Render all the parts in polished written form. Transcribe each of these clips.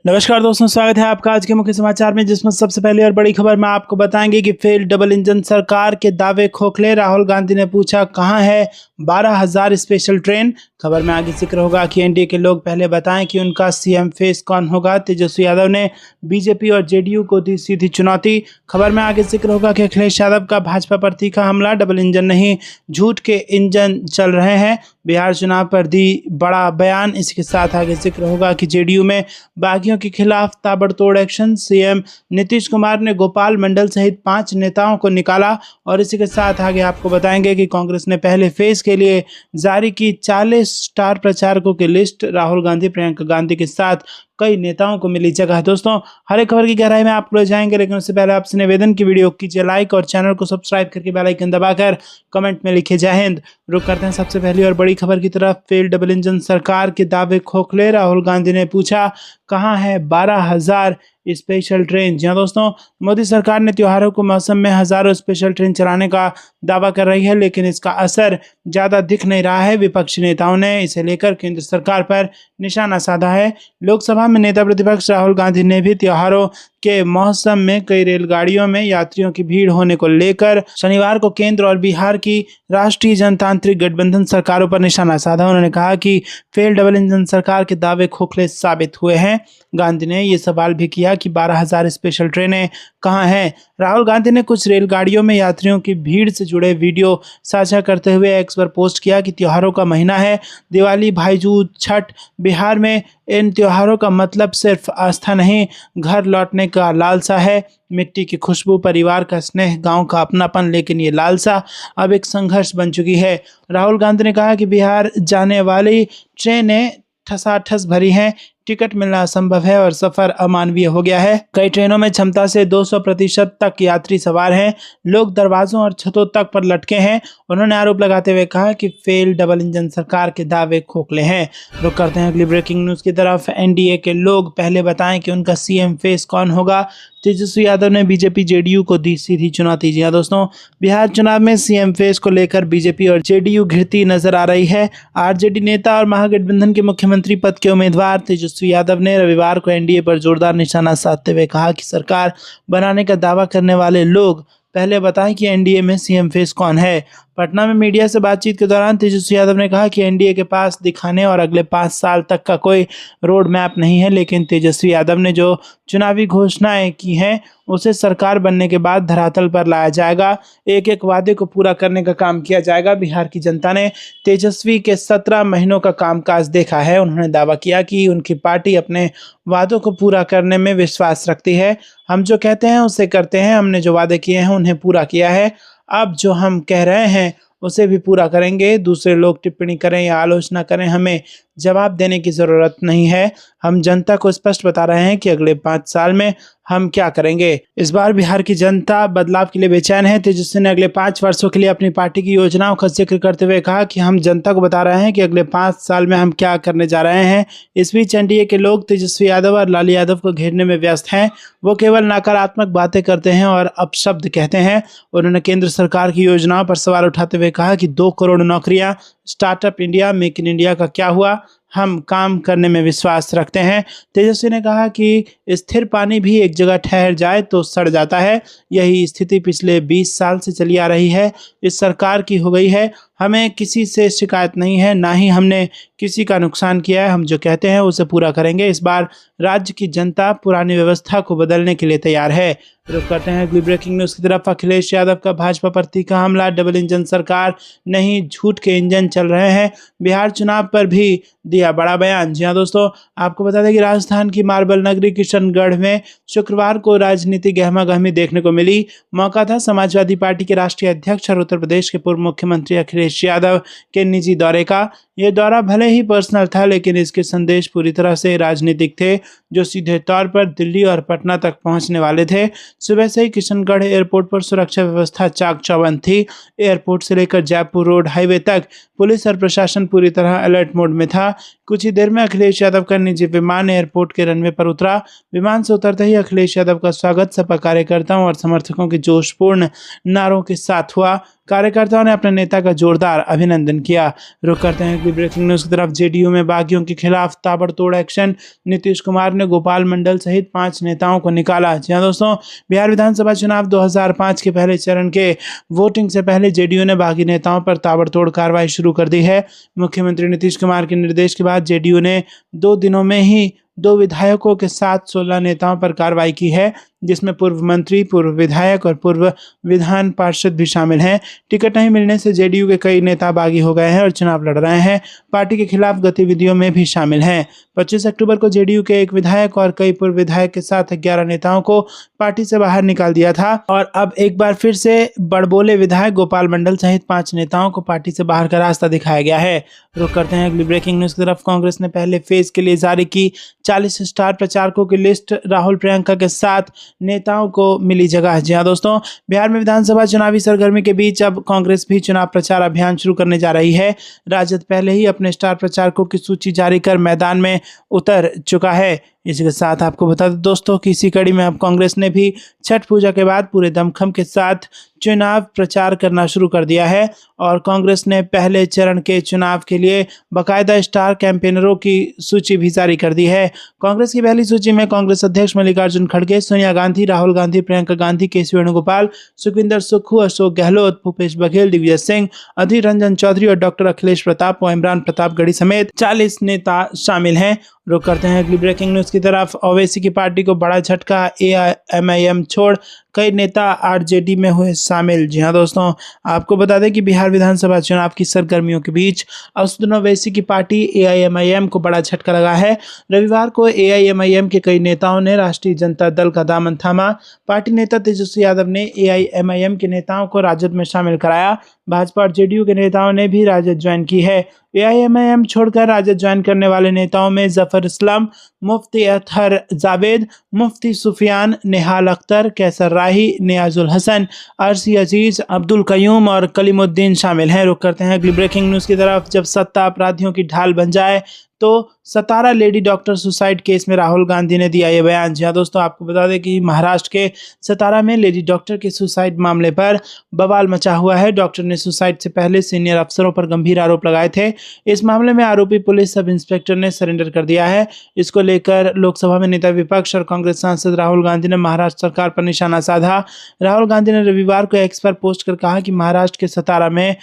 नमस्कार दोस्तों, स्वागत है आपका आज के मुख्य समाचार में, जिसमें सबसे पहले और बड़ी खबर में आपको बताएंगे कि फेल डबल इंजन सरकार के दावे खोखले। राहुल गांधी ने पूछा कहां है 12,000 स्पेशल ट्रेन। खबर में आगे जिक्र होगा कि एनडीए के लोग पहले बताएं कि उनका सीएम फेस कौन होगा। तेजस्वी यादव ने बीजेपी और जेडीयू को दी सीधी चुनौती। खबर में आगे जिक्र होगा कि अखिलेश यादव का भाजपा पर तीखा हमला। डबल इंजन नहीं, झूठ के इंजन चल रहे हैं। बिहार चुनाव पर दी बड़ा बयान। इसके साथ आगे जिक्र होगा कि जेडीयू में बागियों के खिलाफ ताबड़तोड़ एक्शन। सीएम नीतीश कुमार ने गोपाल मंडल सहित 5 नेताओं को निकाला। और इसी के साथ आगे आपको बताएंगे कि कांग्रेस ने पहले फेज के लिए जारी की 40 स्टार प्रचारकों की लिस्ट। राहुल गांधी, प्रियंका गांधी के साथ कई नेताओं को मिली जगह। दोस्तों, हर एक खबर की गहराई में आप ले जाएंगे, लेकिन उससे पहले आपसे निवेदन की वीडियो कीजिए लाइक और चैनल को सब्सक्राइब करके बेल आइकन दबाकर कमेंट में लिखिए जय हिंद। रुक करते हैं सबसे पहली और बड़ी खबर की तरफ। फेल डबल इंजन सरकार के दावे खोखले। राहुल गांधी ने पूछा कहां है 12,000 स्पेशल ट्रेन। जी हाँ दोस्तों, मोदी सरकार ने त्योहारों के मौसम में हजारों स्पेशल ट्रेन चलाने का दावा कर रही है, लेकिन इसका असर ज्यादा दिख नहीं रहा है। विपक्षी नेताओं ने इसे लेकर केंद्र सरकार पर निशाना साधा है। लोकसभा में नेता प्रतिपक्ष राहुल गांधी ने भी त्योहारों के मौसम में कई रेलगाड़ियों में यात्रियों की भीड़ होने को लेकर शनिवार को केंद्र और बिहार की राष्ट्रीय जनतांत्रिक गठबंधन सरकारों पर निशाना साधा। उन्होंने कहा कि फेल डबल इंजन सरकार के दावे खोखले साबित हुए हैं। गांधी ने ये सवाल भी किया कि 12,000 स्पेशल ट्रेनें कहां हैं। राहुल गांधी ने कुछ रेलगाड़ियों में यात्रियों की भीड़ से जुड़े वीडियो साझा करते हुए एक्स पर पोस्ट किया कि त्योहारों का महीना है। दिवाली, भाईजूज, छठ, बिहार में इन त्योहारों का मतलब सिर्फ आस्था नहीं, घर लौटने का लालसा है। मिट्टी की खुशबू, परिवार का स्नेह, गांव का अपनापन। लेकिन ये लालसा अब एक संघर्ष बन चुकी है। राहुल गांधी ने कहा कि बिहार जाने वाली ट्रेनें ठसाठस भरी हैं, टिकट मिलना असंभव है और सफर अमानवीय हो गया है। कई ट्रेनों में क्षमता से 200% तक यात्री सवार हैं। लोग दरवाजों और छतों तक पर लटके हैं। उन्होंने आरोप लगाते हुए कहा कि फेल डबल इंजन सरकार के दावे खोखले हैं। रुक करते हैं अगली ब्रेकिंग न्यूज की तरफ। एनडीए के लोग पहले बताएं कि उनका सीएम फेस कौन होगा। तेजस्वी यादव ने बीजेपी जेडीयू को दी सीधी चुनौती। जी हाँ दोस्तों, बिहार चुनाव में सीएम फेस को लेकर बीजेपी और जेडीयू घिरती नजर आ रही है। आरजेडी नेता और महागठबंधन के मुख्यमंत्री पद के उम्मीदवार तेजस्वी यादव ने रविवार को एनडीए पर जोरदार निशाना साधते हुए कहा कि सरकार बनाने का दावा करने वाले लोग पहले बताएं कि एनडीए में सीएम फेस कौन है। पटना में मीडिया से बातचीत के दौरान तेजस्वी यादव ने कहा कि एनडीए के पास दिखाने और अगले 5 साल तक का कोई रोड मैप नहीं है, लेकिन तेजस्वी यादव ने जो चुनावी घोषणाएं की हैं उसे सरकार बनने के बाद धरातल पर लाया जाएगा। एक एक वादे को पूरा करने का काम किया जाएगा। बिहार की जनता ने तेजस्वी के 17 महीनों का कामकाज देखा है। उन्होंने दावा किया कि उनकी पार्टी अपने वादों को पूरा करने में विश्वास रखती है। हम जो कहते हैं उसे करते हैं। हमने जो वादे किए हैं उन्हें पूरा किया है। अब जो हम कह रहे हैं उसे भी पूरा करेंगे। दूसरे लोग टिप्पणी करें या आलोचना करें, हमें जवाब देने की ज़रूरत नहीं है। हम जनता को स्पष्ट बता रहे हैं कि अगले 5 साल में हम क्या करेंगे। इस बार बिहार की जनता बदलाव के लिए बेचैन है। तेजस्वी ने अगले 5 वर्षों के लिए अपनी पार्टी की योजनाओं का जिक्र करते हुए कहा कि हम जनता को बता रहे हैं कि अगले 5 साल में हम क्या करने जा रहे हैं। इस बीच एनडीए के लोग तेजस्वी यादव और लालू यादव को घेरने में व्यस्त हैं। वो केवल नकारात्मक बातें करते हैं और अपशब्द कहते हैं। उन्होंने केंद्र सरकार की योजनाओं पर सवाल उठाते हुए कहा कि 2 करोड़ नौकरियां, startup India, make in India का क्या हुआ। हम काम करने में विश्वास रखते हैं। तेजस्वी ने कहा कि स्थिर पानी भी एक जगह ठहर जाए तो सड़ जाता है। यही स्थिति पिछले 20 साल से चली आ रही है। इस सरकार की हो गई है। हमें किसी से शिकायत नहीं है, ना ही हमने किसी का नुकसान किया है। हम जो कहते हैं उसे पूरा करेंगे। इस बार राज्य की जनता पुरानी व्यवस्था को बदलने के लिए तैयार है। रुक करते हैं अगली ब्रेकिंग न्यूज की तरफ। अखिलेश यादव का भाजपा पर तीखा हमला। डबल इंजन सरकार नहीं, झूठ के इंजन चल रहे हैं। बिहार चुनाव पर भी दिया बड़ा बयान। जी हाँ दोस्तों, आपको बता दें कि राजस्थान की मार्बल नगरी किशनगढ़ में शुक्रवार को राजनीतिक गहमागहमी देखने को मिली। मौका था समाजवादी पार्टी के राष्ट्रीय अध्यक्ष और उत्तर प्रदेश के पूर्व मुख्यमंत्री अखिलेश यादव के निजी दौरे का। यह दौरा भले ही पर्सनल था, लेकिन इसके संदेश पूरी तरह से राजनीतिक थे, जो सीधे तौर पर दिल्ली और पटना तक पहुंचने वाले थे। सुबह से ही किशनगढ़ एयरपोर्ट पर सुरक्षा व्यवस्था चाक चौबंद थी। एयरपोर्ट से लेकर जयपुर रोड हाईवे तक पुलिस और प्रशासन पूरी तरह अलर्ट मोड में था। कुछ ही देर में अखिलेश यादव का निजी विमान एयरपोर्ट के रनवे पर उतरा। विमान से उतरते ही अखिलेश यादव का स्वागत सपा कार्यकर्ताओं और समर्थकों के जोशपूर्ण नारों के साथ हुआ। कार्यकर्ताओं ने अपने नेता का जोरदार अभिनंदन किया। रुक करते हैं कि ब्रेकिंग न्यूज की तरफ। जेडीयू में बागियों के खिलाफ ताबड़तोड़ एक्शन, नीतीश कुमार ने गोपाल मंडल सहित 5 नेताओं को निकाला। जी हाँ दोस्तों, बिहार विधानसभा चुनाव 2005 के पहले चरण के वोटिंग से पहले जेडीयू ने बागी नेताओं पर ताबड़तोड़ कार्रवाई शुरू कर दी है। मुख्यमंत्री नीतीश कुमार के निर्देश के बाद जेडीयू ने 2 दिनों में ही 2 विधायकों के साथ 16 नेताओं पर कार्रवाई की है, जिसमें पूर्व मंत्री, पूर्व विधायक और पूर्व विधान पार्षद भी शामिल हैं। टिकट नहीं मिलने से जेडीयू के कई नेता बागी हो गए हैं और चुनाव लड़ रहे हैं। पार्टी के खिलाफ गतिविधियों में भी शामिल हैं। 25 अक्टूबर को जेडीयू के एक विधायक और कई पूर्व विधायक के साथ 11 नेताओं को पार्टी से बाहर निकाल दिया था और अब एक बार फिर से बड़बोले विधायक गोपाल मंडल सहित 5 नेताओं को पार्टी से बाहर का रास्ता दिखाया गया है। रुक करते हैं अगली ब्रेकिंग न्यूज की तरफ। कांग्रेस ने पहले फेज के लिए जारी की 40 स्टार प्रचारकों की लिस्ट, राहुल प्रियंका के साथ नेताओं को मिली जगह। जी हाँ दोस्तों, बिहार में विधानसभा चुनावी सरगर्मी के बीच अब कांग्रेस भी चुनाव प्रचार अभियान शुरू करने जा रही है। राजद पहले ही अपने स्टार प्रचारकों की सूची जारी कर मैदान में उतर चुका है। इसी के साथ आपको बता दें दोस्तों कि इसी कड़ी में अब कांग्रेस ने भी छठ पूजा के बाद पूरे दमखम के साथ चुनाव प्रचार करना शुरू कर दिया है और कांग्रेस ने पहले चरण के चुनाव के लिए बाकायदा स्टार कैंपेनरों की सूची भी जारी कर दी है। कांग्रेस की पहली सूची में कांग्रेस अध्यक्ष मल्लिकार्जुन खड़गे, सोनिया गांधी, राहुल गांधी, प्रियंका गांधी, केसी वेणुगोपाल, सुखविंदर सुक्खू, अशोक गहलोत, भूपेश बघेल, दिग्विजय सिंह, अधीर रंजन चौधरी और डॉक्टर अखिलेश प्रताप व इमरान प्रतापगढ़ी समेत 40 नेता शामिल हैं। रुक करते हैं अगली ब्रेकिंग न्यूज की तरफ। ओवैसी की पार्टी को बड़ा झटका, एआईएमआईएम छोड़ कई नेता आरजेडी में हुए शामिल। जी हाँ दोस्तों, आपको बता दें कि बिहार विधानसभा चुनाव की सरगर्मियों के बीच असदुद्दीन ओवैसी की पार्टी एआईएमआईएम को बड़ा झटका लगा है। रविवार को एआईएमआईएम के कई नेताओं ने राष्ट्रीय जनता दल का दामन थामा। पार्टी नेता तेजस्वी यादव ने एआईएमआईएम के नेताओं को राजद में शामिल कराया। भाजपा और जेडीयू के नेताओं ने भी राजद ज्वाइन की है। एआईएमआईएम छोड़कर राजद ज्वाइन करने वाले नेताओं में जफर इस्लाम, मुफ्ती अतहर जावेद, मुफ्ती सुफियान, नेहाल अख्तर, कैसर राही, नियाजुल हसन, अरसी अजीज, अब्दुल कयूम और कलीमुद्दीन शामिल हैं। रुक करते हैं अगली ब्रेकिंग न्यूज की तरफ। जब सत्ता अपराधियों की ढाल बन जाए तो सतारा लेडी डॉक्टर सुसाइड केस में राहुल गांधी ने दिया ये बयान। जी हाँ दोस्तों, आपको बता दें कि महाराष्ट्र के सतारा में लेडी डॉक्टर के सुसाइड मामले पर बवाल मचा हुआ है। डॉक्टर ने सुसाइड से पहले सीनियर अफसरों पर गंभीर आरोप लगाए थे। इस मामले में आरोपी पुलिस सब इंस्पेक्टर ने सरेंडर कर दिया है। इसको लेकर लोकसभा में नेता विपक्ष और कांग्रेस सांसद राहुल गांधी ने महाराष्ट्र सरकार पर निशाना साधा। राहुल गांधी ने रविवार को एक्स पर पोस्ट कर कहा कि महाराष्ट्र के सतारा में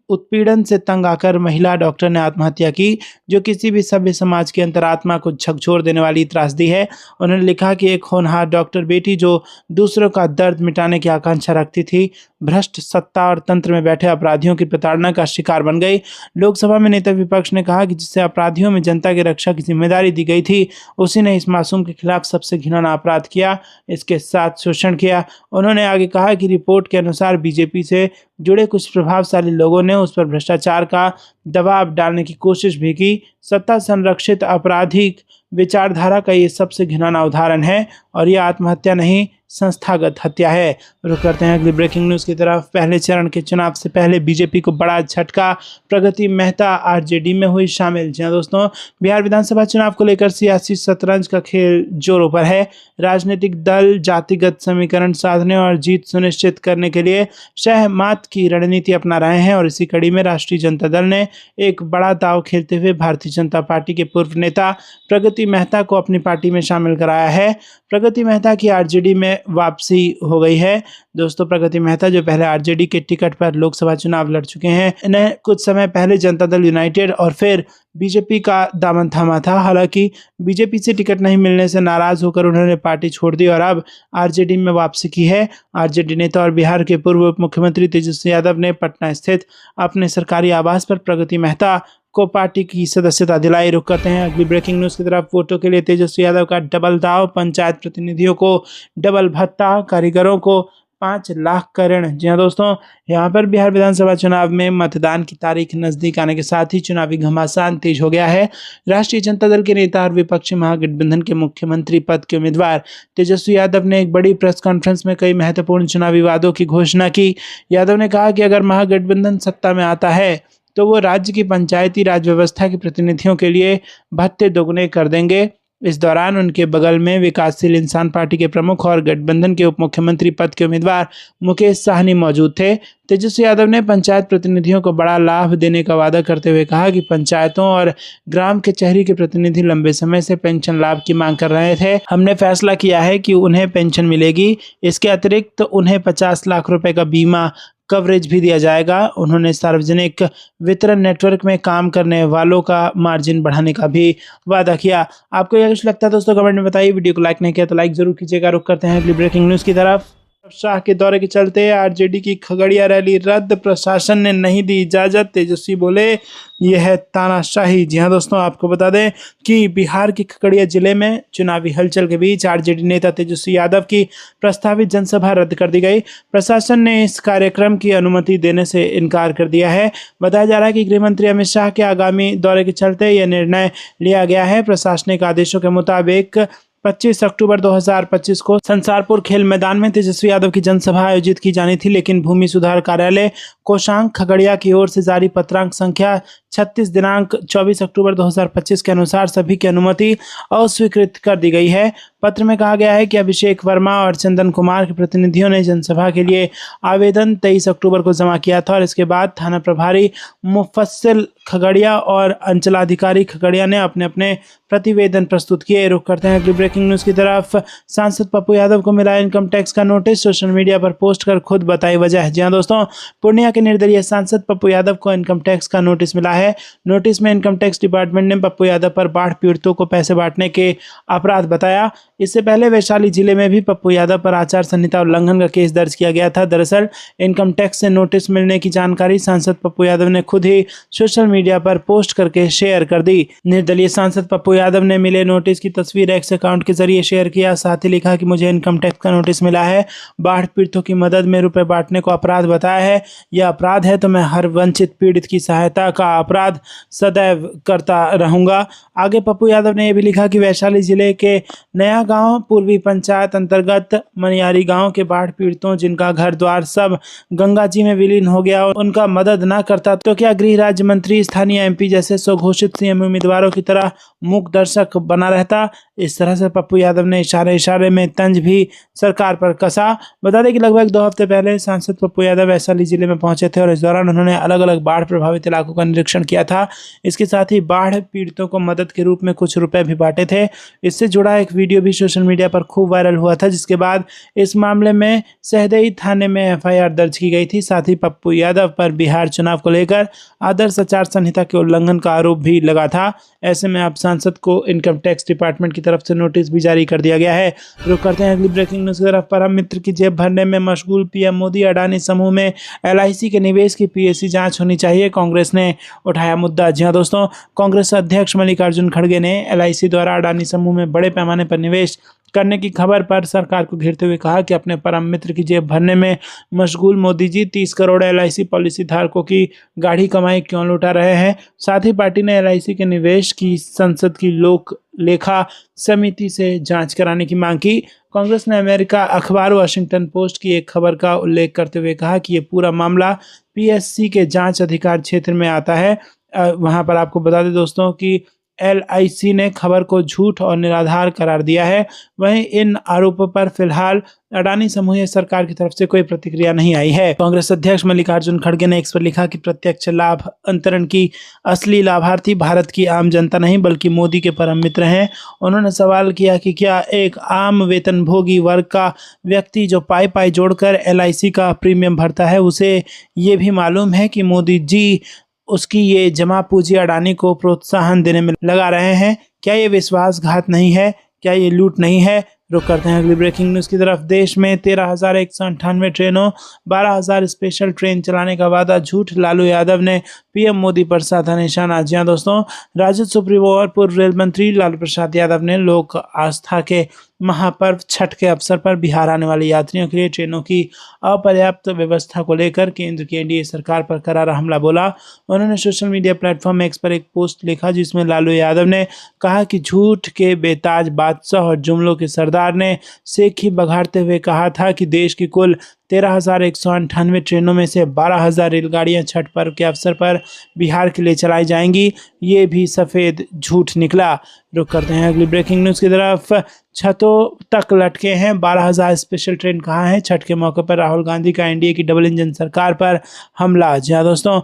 उत्पीड़न से तंग आकर महिला डॉक्टर ने आत्महत्या की, जो किसी भी सभ्य समाज की अंतरात्मा को झकझोर देने वाली त्रासदी है। उन्होंने लिखा कि एक होनहार डॉक्टर बेटी जो दूसरों का दर्द मिटाने की आकांक्षा रखती थी, भ्रष्ट सत्ता और तंत्र में बैठे अपराधियों की प्रताड़ना का शिकार बन गई। लोकसभा में नेता विपक्ष ने कहा कि जिससे अपराधियों में जनता की रक्षा की जिम्मेदारी दी गई थी, उसी ने इस मासूम के खिलाफ सबसे घिनौना अपराध किया, इसके साथ शोषण किया। उन्होंने आगे कहा कि रिपोर्ट के अनुसार बीजेपी से जुड़े कुछ प्रभावशाली लोगों ने उस पर भ्रष्टाचार का दबाव डालने की कोशिश भी की। सत्ता संरक्षित आपराधिक विचारधारा का ये सबसे घिनौना उदाहरण है और यह आत्महत्या नहीं, संस्थागत हत्या है। रुक करते हैं अगली ब्रेकिंग न्यूज की तरफ। पहले चरण के चुनाव से पहले बीजेपी को बड़ा झटका, प्रगति मेहता आरजेडी में हुई शामिल। जी दोस्तों, बिहार विधानसभा चुनाव को लेकर सियासी शतरंज का खेल जोरों पर है। राजनीतिक दल जातिगत समीकरण साधने और जीत सुनिश्चित करने के लिए शहमात की रणनीति अपना रहे हैं और इसी कड़ी में राष्ट्रीय जनता दल ने एक बड़ा दांव खेलते हुए भारतीय जनता पार्टी के पूर्व नेता प्रगति मेहता को अपनी पार्टी में शामिल कराया है। प्रगति मेहता की आरजेडी में वापसी हो गई है। दोस्तों, प्रगति मेहता जो पहले आरजेडी के टिकट पर लोकसभा चुनाव लड़ चुके हैं, इन्हें कुछ समय पहले जनता दल यूनाइटेड और फिर बीजेपी का दामन थामा था। हालांकि बीजेपी से टिकट नहीं मिलने से नाराज होकर उन्होंने पार्टी छोड़ दी और अब आरजेडी में वापसी की है। आरजेडी नेता और बिहार के पूर्व उप मुख्यमंत्री तेजस्वी यादव ने पटना स्थित अपने सरकारी आवास पर प्रगति मेहता को पार्टी की सदस्यता दिलाई। रुक करते हैं अगली ब्रेकिंग न्यूज की तरफ। वोटों के लिए तेजस्वी यादव का डबल दाव, पंचायत प्रतिनिधियों को डबल भत्ता, कारीगरों को 5 लाख का ऋण। जी हाँ दोस्तों, यहाँ पर बिहार विधानसभा चुनाव में मतदान की तारीख नजदीक आने के साथ ही चुनावी घमासान तेज हो गया है। राष्ट्रीय जनता दल के नेता और विपक्षी महागठबंधन के मुख्यमंत्री पद के उम्मीदवार तेजस्वी यादव ने एक बड़ी प्रेस कॉन्फ्रेंस में कई महत्वपूर्ण चुनावी वादों की घोषणा की। यादव ने कहा कि अगर महागठबंधन सत्ता में आता है तो वो राज्य की पंचायती राज व्यवस्था के प्रतिनिधियों के लिए भत्ते दोगुने कर देंगे। इस दौरान उनके बगल में विकासशील इंसान पार्टी के प्रमुख और गठबंधन के उप मुख्यमंत्री पद के उम्मीदवार मुकेश साहनी मौजूद थे। तेजस्वी यादव ने पंचायत प्रतिनिधियों को बड़ा लाभ देने का वादा करते हुए कहा कि पंचायतों और ग्राम कचहरी के प्रतिनिधि लंबे समय से पेंशन लाभ की मांग कर रहे थे। हमने फैसला किया है कि उन्हें पेंशन मिलेगी। इसके अतिरिक्त उन्हें 50 लाख रुपए का बीमा कवरेज भी दिया जाएगा। उन्होंने सार्वजनिक वितरण नेटवर्क में काम करने वालों का मार्जिन बढ़ाने का भी वादा किया। आपको यह कुछ लगता है दोस्तों, कमेंट में बताइए। वीडियो को लाइक नहीं किया तो लाइक जरूर कीजिएगा। रुक करते हैं अगली ब्रेकिंग न्यूज की तरफ। शाह के दौरे के चलते आरजेडी की खगड़िया रैली रद्द, प्रशासन ने नहीं दी इजाजत। तेजस्वी बोले यह है तानाशाही। जी हां दोस्तों, आपको बता दें कि बिहार के खगड़िया जिले में चुनावी हलचल के बीच आरजेडी नेता तेजस्वी यादव की प्रस्तावित जनसभा रद्द कर दी गई। प्रशासन ने इस कार्यक्रम की अनुमति देने से इनकार कर दिया है। बताया जा रहा है कि गृह मंत्री अमित शाह के आगामी दौरे के चलते यह निर्णय लिया गया है। प्रशासनिक आदेशों के मुताबिक 25 अक्टूबर 2025 को संसारपुर खेल मैदान में तेजस्वी यादव की जनसभा आयोजित की जानी थी, लेकिन भूमि सुधार कार्यालय कोषांग खगड़िया की ओर से जारी पत्रांक संख्या 36 दिनांक 24 अक्टूबर 2025 के अनुसार सभी की अनुमति अस्वीकृत कर दी गई है। पत्र में कहा गया है कि अभिषेक वर्मा और चंदन कुमार के प्रतिनिधियों ने जनसभा के लिए आवेदन 23 अक्टूबर को जमा किया था और इसके बाद थाना प्रभारी मुफस्सिल खगड़िया और अंचलाधिकारी खगड़िया ने अपने अपने प्रतिवेदन प्रस्तुत किए। रुख करते हैं अगली ब्रेकिंग न्यूज की तरफ। सांसद पप्पू यादव को मिला इनकम टैक्स का नोटिस, सोशल मीडिया पर पोस्ट कर खुद बताई वजह। जी हां दोस्तों, पूर्णिया के निर्दलीय सांसद पप्पू यादव को इनकम टैक्स का नोटिस मिला है। नोटिस में इनकम टैक्स डिपार्टमेंट ने पप्पू यादव पर बाढ़ पीड़ितों को पैसे बांटने के अपराध बताया। इससे पहले वैशाली जिले में भी पप्पू यादव पर आचार संहिता उल्लंघन का केस दर्ज किया गया था। दरअसल इनकम टैक्स से नोटिस मिलने की जानकारी सांसद पप्पू यादव ने खुद ही सोशल मीडिया पर पोस्ट करके शेयर कर दी। निर्दलीय सांसद पप्पू यादव ने मिले नोटिस की तस्वीर एक्स अकाउंट के जरिए शेयर किया। साथ ही लिखा कि मुझे इनकम टैक्स का नोटिस मिला है, बाढ़ पीड़ितों की मदद में रुपए बांटने को अपराध बताया है। यह अपराध है तो मैं हर वंचित पीड़ित की सहायता का अपराध सदैव करता रहूंगा। आगे पप्पू यादव ने यह भी लिखा कि वैशाली जिले के नया गांव पूर्वी पंचायत अंतर्गत मनियारी गांव के बाढ़ पीड़ितों जिनका घर द्वार सब गंगा जी में विलीन हो गया, उनका मदद न करता तो क्या गृह राज्य मंत्री, स्थानीय एमपी जैसे स्वघोषित सीएम उम्मीदवारों की तरह मूक दर्शक बना रहता। इस तरह से पप्पू यादव ने इशारे इशारे में तंज भी सरकार पर कसा। बता दें कि लगभग 2 हफ्ते पहले सांसद पप्पू यादव वैशाली जिले में पहुंचे थे और इस दौरान उन्होंने अलग अलग बाढ़ प्रभावित इलाकों का निरीक्षण किया था। इसके साथ ही बाढ़ पीड़ितों को मदद के रूप में कुछ रुपए भी बांटे थे। इससे जुड़ा एक वीडियो भी सोशल मीडिया पर खूब वायरल हुआ था, जिसके बाद इस मामले में सहदेई थाने में एफआईआर दर्ज की गई थी। साथ ही पप्पू यादव पर बिहार चुनाव को लेकर आदर्श आचार संहिता के उल्लंघन का आरोप भी लगा था। ऐसे में अब सांसद को इनकम टैक्स डिपार्टमेंट की तरफ से नोटिस भी जारी कर दिया गया है। रुक करते हैं अगली ब्रेकिंग न्यूज की तरफ। परम मित्र की जेब भरने में मशगूल पीएम मोदी, अडानी समूह में एलआईसी के निवेश की पीएससी जांच होनी चाहिए, कांग्रेस ने उठाया मुद्दा। जी हां दोस्तों, कांग्रेस अध्यक्ष मल्लिकार्जुन खड़गे ने एलआईसी द्वारा अडानी समूह में बड़े पैमाने पर निवेश करने की खबर पर सरकार को घेरते हुए कहा कि अपने परम मित्र की जेब भरने में मशगूल मोदी जी 30 करोड़ एलआईसी पॉलिसी धारकों की गाढ़ी कमाई क्यों लुटा रहे हैं। साथ ही पार्टी ने एलआईसी के निवेश की संसद की लोक लेखा समिति से जांच कराने की मांग की। कांग्रेस ने अमेरिका अखबार वाशिंगटन पोस्ट की एक खबर का उल्लेख करते हुए कहा कि ये पूरा मामला पीएससी के जांच अधिकार क्षेत्र में आता है। वहां पर आपको बता दें दोस्तों कि एलआईसी ने खबर को झूठ और निराधार करार दिया है। वहीं इन आरोपों पर फिलहाल अडानी समूह या सरकार की तरफ से कोई प्रतिक्रिया नहीं आई है। कांग्रेस अध्यक्ष मल्लिकार्जुन खड़गे ने इस पर लिखा कि प्रत्यक्ष लाभ अंतरण की असली लाभार्थी भारत की आम जनता नहीं बल्कि मोदी के परम मित्र हैं। उन्होंने सवाल किया कि क्या एक आम वेतनभोगी वर्ग का व्यक्ति जो पाई पाई जोड़कर एलआईसी का प्रीमियम भरता है, उसे ये भी मालूम है कि मोदी जी उसकी ये जमा पूंजी अडानी को प्रोत्साहन देने में लगा रहे हैं? क्या ये विश्वासघात नहीं है? क्या ये लूट नहीं है? रुक करते हैं अगली ब्रेकिंग न्यूज की तरफ। देश में 13,198 ट्रेनों, 12,000 स्पेशल ट्रेन चलाने का वादा झूठ, लालू यादव ने पीएम मोदी पर साधा निशाना। जी हां दोस्तों, राजद सुप्रीमो और पूर्व रेल मंत्री लालू प्रसाद यादव ने लोक आस्था के महापर्व छठ के अवसर पर बिहार आने वाले यात्रियों के लिए ट्रेनों की अपर्याप्त व्यवस्था को लेकर केंद्र की एनडीए सरकार पर करारा हमला बोला। उन्होंने सोशल मीडिया प्लेटफॉर्म एक्स पर एक पोस्ट लिखा जिसमें लालू यादव ने कहा कि झूठ के बेताज बादशाह और जुमलों के सरदार सरकार ने सेखी बघाड़ते हुए कहा था कि देश की कुल 13,198 ट्रेनों में से 12,000 रेलगाड़ियां छठ पर्व के अवसर पर बिहार के लिए चलाई जाएंगी। ये भी सफ़ेद झूठ निकला। रुक करते हैं अगली ब्रेकिंग न्यूज़ की तरफ। छतों तक लटके हैं 12,000 स्पेशल ट्रेन कहाँ है? छठ के मौके पर राहुल गांधी का एनडीए की डबल इंजन सरकार पर हमला। जी हाँ दोस्तों,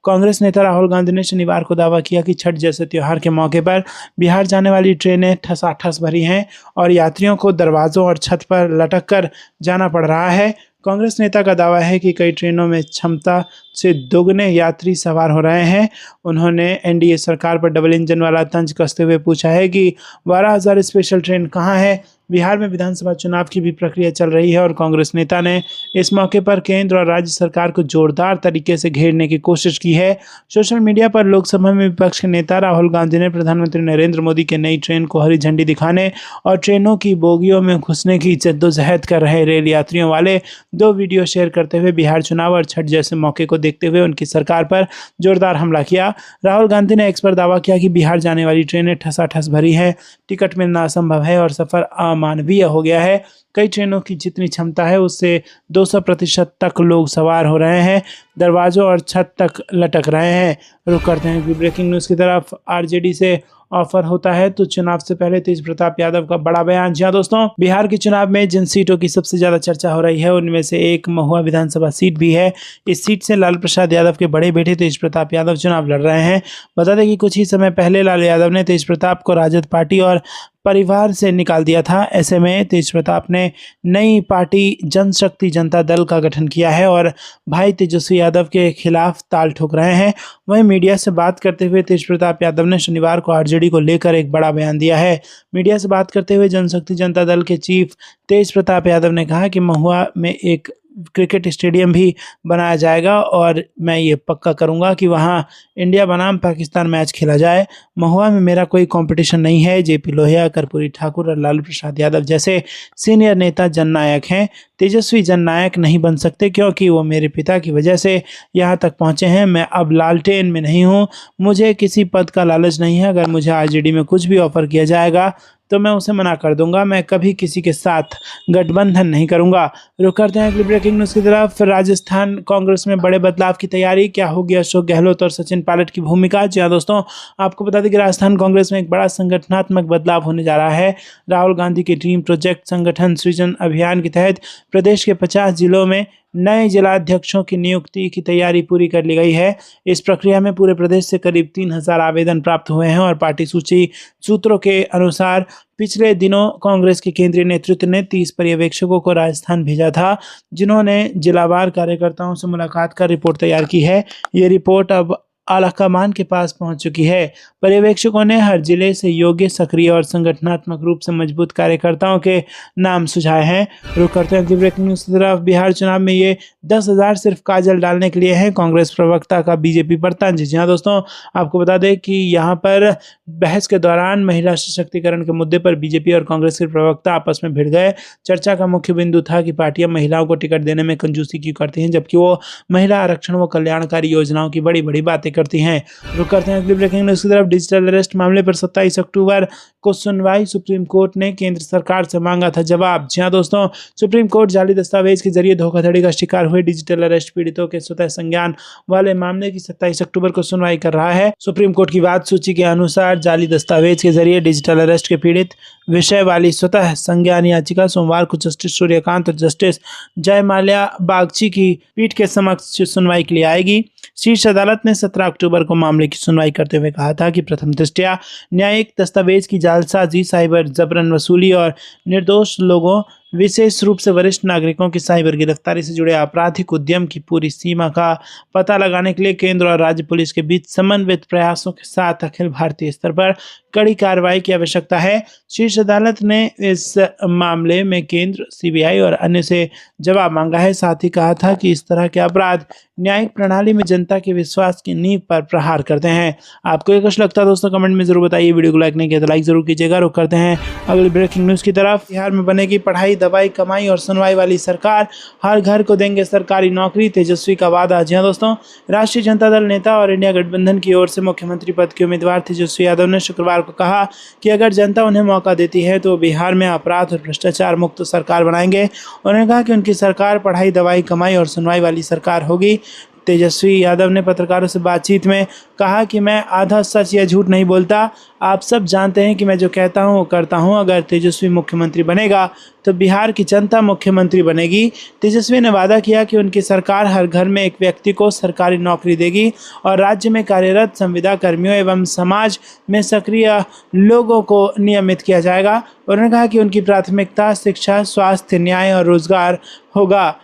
कांग्रेस नेता राहुल गांधी ने शनिवार को दावा किया कि छठ जैसे त्यौहार के मौके पर बिहार जाने वाली ट्रेनें ठसाठस भरी हैं और यात्रियों को दरवाजों और छत पर लटक कर जाना पड़ रहा है। कांग्रेस नेता का दावा है कि कई ट्रेनों में क्षमता से दोगुने यात्री सवार हो रहे हैं। उन्होंने एनडीए सरकार पर डबल इंजन वाला तंज कसते हुए पूछा है कि 12,000 स्पेशल ट्रेन कहाँ है? बिहार में विधानसभा चुनाव की भी प्रक्रिया चल रही है और कांग्रेस नेता ने इस मौके पर केंद्र और राज्य सरकार को जोरदार तरीके से घेरने की कोशिश की है। सोशल मीडिया पर लोकसभा में विपक्ष के नेता राहुल गांधी ने प्रधानमंत्री नरेंद्र मोदी के नई ट्रेन को हरी झंडी दिखाने और ट्रेनों की बोगियों में घुसने की जद्दोजहद कर रहे रेल यात्रियों वाले 2 वीडियो शेयर करते हुए बिहार चुनाव और छठ जैसे मौके को देखते हुए उनकी सरकार पर जोरदार हमला किया। राहुल गांधी ने एक्स पर दावा किया कि बिहार जाने वाली ट्रेनें ठसाठस भरी हैं, टिकट मिलना असंभव है और सफर अमानवीय हो गया है। कई ट्रेनों की जितनी क्षमता है उससे 200% तक लोग सवार हो रहे हैं, दरवाजों और छत तक लटक रहे हैं। रुक करते हैं ब्रेकिंग न्यूज़ की तरफ। आरजेडी से ऑफर होता है तो चुनाव से पहले तेज प्रताप यादव का बड़ा बयान। जी हाँ दोस्तों, बिहार के चुनाव में जिन सीटों की सबसे ज्यादा चर्चा हो रही है उनमें से एक महुआ विधानसभा सीट भी है। इस सीट से लालू प्रसाद यादव के बड़े बेटे तेज प्रताप यादव चुनाव लड़ रहे हैं। बता दें कि कुछ ही समय पहले लालू यादव ने तेज प्रताप को राजद पार्टी और परिवार से निकाल दिया था। ऐसे में तेज प्रताप ने नई पार्टी जनशक्ति जनता दल का गठन किया है और भाई तेजस्वी यादव के खिलाफ ताल ठोक रहे हैं। वहीं मीडिया से बात करते हुए तेज प्रताप यादव ने शनिवार को आरजेडी को लेकर एक बड़ा बयान दिया है। मीडिया से बात करते हुए जनशक्ति जनता दल के चीफ तेज प्रताप यादव ने कहा कि महुआ में एक क्रिकेट स्टेडियम भी बनाया जाएगा और मैं ये पक्का करूंगा कि वहां इंडिया बनाम पाकिस्तान मैच खेला जाए। महुआ में मेरा कोई कंपटीशन नहीं है। जेपी लोहिया, कर्पूरी ठाकुर और लालू प्रसाद यादव जैसे सीनियर नेता जननायक हैं। तेजस्वी जननायक नहीं बन सकते क्योंकि वो मेरे पिता की वजह से यहाँ तक पहुँचे हैं। मैं अब लालटेन में नहीं हूँ, मुझे किसी पद का लालच नहीं है। अगर मुझे आरजेडी में कुछ भी ऑफर किया जाएगा तो मैं उसे मना कर दूंगा। मैं कभी किसी के साथ गठबंधन नहीं करूंगा। रुक करते हैं अगली ब्रेकिंग न्यूज़ की तरफ। राजस्थान कांग्रेस में बड़े बदलाव की तैयारी, क्या होगी अशोक गहलोत और सचिन पायलट की भूमिका? जी हाँ दोस्तों, आपको बता दें कि राजस्थान कांग्रेस में एक बड़ा संगठनात्मक बदलाव होने जा रहा है। राहुल गांधी की टीम प्रोजेक्ट संगठन सृजन अभियान के तहत प्रदेश के 50 जिलों में नए जिलाध्यक्षों की नियुक्ति की तैयारी पूरी कर ली गई है। इस प्रक्रिया में पूरे प्रदेश से करीब 3,000 आवेदन प्राप्त हुए हैं और पार्टी सूची सूत्रों के अनुसार पिछले दिनों कांग्रेस के केंद्रीय नेतृत्व ने 30 पर्यवेक्षकों को राजस्थान भेजा था, जिन्होंने जिलावार कार्यकर्ताओं से मुलाकात कर रिपोर्ट तैयार की है। ये रिपोर्ट अब आलाकमान के पास पहुंच चुकी है। पर्यवेक्षकों ने हर जिले से योग्य, सक्रिय और संगठनात्मक रूप से मजबूत कार्यकर्ताओं के नाम सुझाए हैं। रुक करते हैं ब्रेकिंग न्यूज़ की तरफ। बिहार चुनाव में ये 10,000 सिर्फ काजल डालने के लिए हैं, कांग्रेस प्रवक्ता का बीजेपी पर तंज। जी हाँ दोस्तों, आपको बता दें कि यहाँ पर बहस के दौरान महिला सशक्तिकरण के मुद्दे पर बीजेपी और कांग्रेस के प्रवक्ता आपस में भिड़ गए। चर्चा का मुख्य बिंदु था कि पार्टियां महिलाओं को टिकट देने में कंजूसी क्यों करती हैं, जबकि वो महिला आरक्षण व कल्याणकारी योजनाओं की बड़ी बड़ी बातें करती हैं। रुक करते हैं अगली ब्रेकिंग न्यूज़ की तरफ। डिजिटल अरेस्ट मामले पर 27 अक्टूबर को सुनवाई, सुप्रीम कोर्ट ने केंद्र सरकार से मांगा था जवाब। जी हाँ दोस्तों, सुप्रीम कोर्ट जाली दस्तावेज के जरिए धोखाधड़ी का शिकार हुए डिजिटल अरेस्ट पीड़ितों के स्वतः संज्ञान वाले मामले की 27 अक्टूबर को सुनवाई कर रहा है। सुप्रीम कोर्ट की वाद सूची के अनुसार जाली दस्तावेज के जरिए डिजिटल अरेस्ट के पीड़ित विषय वाली स्वतः संज्ञान याचिका सोमवार को जस्टिस सूर्यकांत और जस्टिस जयमाल्या बागची की पीठ के समक्ष सुनवाई के लिए आएगी। शीर्ष अदालत ने 17 अक्टूबर को मामले की सुनवाई करते हुए कहा था कि प्रथम दृष्टया न्यायिक दस्तावेज की जालसाजी, साइबर जबरन वसूली और निर्दोष लोगों, विशेष रूप से वरिष्ठ नागरिकों की साइबर गिरफ्तारी से जुड़े आपराधिक उद्यम की पूरी सीमा का पता लगाने के लिए केंद्र और राज्य पुलिस के बीच समन्वित प्रयासों के साथ अखिल भारतीय स्तर पर कड़ी कार्रवाई की आवश्यकता है। शीर्ष अदालत ने इस मामले में केंद्र, सीबीआई और अन्य से जवाब मांगा है। साथ ही कहा था कि इस तरह के अपराध न्यायिक प्रणाली में जनता के विश्वास की नींव पर प्रहार करते हैं। आपको ये कुछ लगता है दोस्तों, कमेंट में जरूर बताइए। वीडियो को लाइक नहीं किया तो लाइक जरूर कीजिएगा। रुक करते हैं अगली ब्रेकिंग न्यूज़ की तरफ। बिहार में बनेगी पढ़ाई, दवाई, कमाई और सुनवाई वाली सरकार, हर घर को देंगे सरकारी नौकरी, तेजस्वी का वादा। जी हाँ दोस्तों, राष्ट्रीय जनता दल नेता और इंडिया गठबंधन की ओर से मुख्यमंत्री पद के उम्मीदवार तेजस्वी यादव ने शुक्रवार को कहा कि अगर जनता उन्हें मौका देती है तो बिहार में अपराध और भ्रष्टाचार मुक्त सरकार बनाएंगे। उन्होंने कहा कि उनकी सरकार पढ़ाई, दवाई, कमाई और सुनवाई वाली सरकार होगी। तेजस्वी यादव ने पत्रकारों से बातचीत में कहा कि मैं आधा सच या झूठ नहीं बोलता। आप सब जानते हैं कि मैं जो कहता हूं वो करता हूं। अगर तेजस्वी मुख्यमंत्री बनेगा तो बिहार की जनता मुख्यमंत्री बनेगी। तेजस्वी ने वादा किया कि उनकी सरकार हर घर में एक व्यक्ति को सरकारी नौकरी देगी और राज्य में कार्यरत संविदा कर्मियों एवं समाज में सक्रिय लोगों को नियमित किया जाएगा। उन्होंने कहा कि उनकी प्राथमिकता शिक्षा, स्वास्थ्य, न्याय और रोजगार होगा।